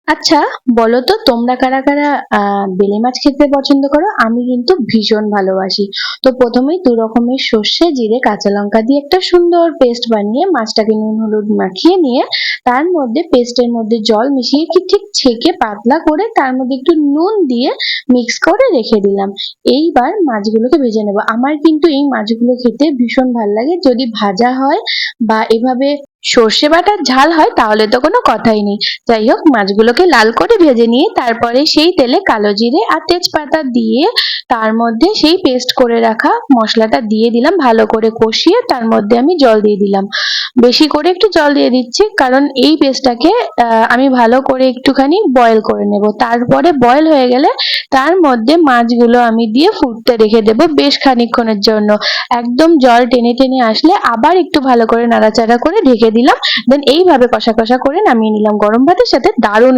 আচ্ছা, বলো তো তোমরা কারা কারা বেলে মাছ খেতে পছন্দ করো? আমি কিন্তু ভীষণ ভালোবাসি। তো প্রথমেই দু রকমের সর্ষে জিরে কাঁচা লঙ্কা দিয়ে একটা সুন্দর পেস্ট বানিয়ে মাছটাকে নুন হলুদ মাখিয়ে নিয়ে তার মধ্যে পেস্টের মধ্যে জল মিশিয়ে কি ঠিক ছেঁকে পাতলা করে তার মধ্যে একটু নুন দিয়ে মিক্স করে রেখে দিলাম। এইবার মাছগুলোকে ভেজে নেব। আমার কিন্তু এই মাছগুলো খেতে ভীষণ ভালো লাগে, যদি ভাজা হয় বা এভাবে সর্ষে বাটার ঝাল হয় তাহলে তো কোনো কথাই নেই। যাই হোক, মাছগুলোকে লাল করে ভেজে নিয়ে তারপরে সেই তেলে কালো জিরে আর তেজপাতা দিয়ে তার মধ্যে সেই পেস্ট করে রাখা মশলাটা দিয়ে দিলাম, ভালো করে কষিয়ে তার মধ্যে আমি জল দিয়ে দিলাম। বেশি করে একটু জল দিয়ে দিচ্ছি কারণ এই পেস্টটাকে আমি ভালো করে একটুখানি বয়েল করে নেব। তারপরে বয়েল হয়ে গেলে তার মধ্যে মাছগুলো আমি দিয়ে ফুটতে রেখে দেব বেশ খানিকক্ষণের জন্য। একদম জল টেনে টেনে আসলে আবার একটু ভালো করে নাড়াচাড়া করে ঢেকে দিলাম। দেন এইভাবে কষা কষা করে নামিয়ে নিলাম। গরম ভাতের সাথে দারুণ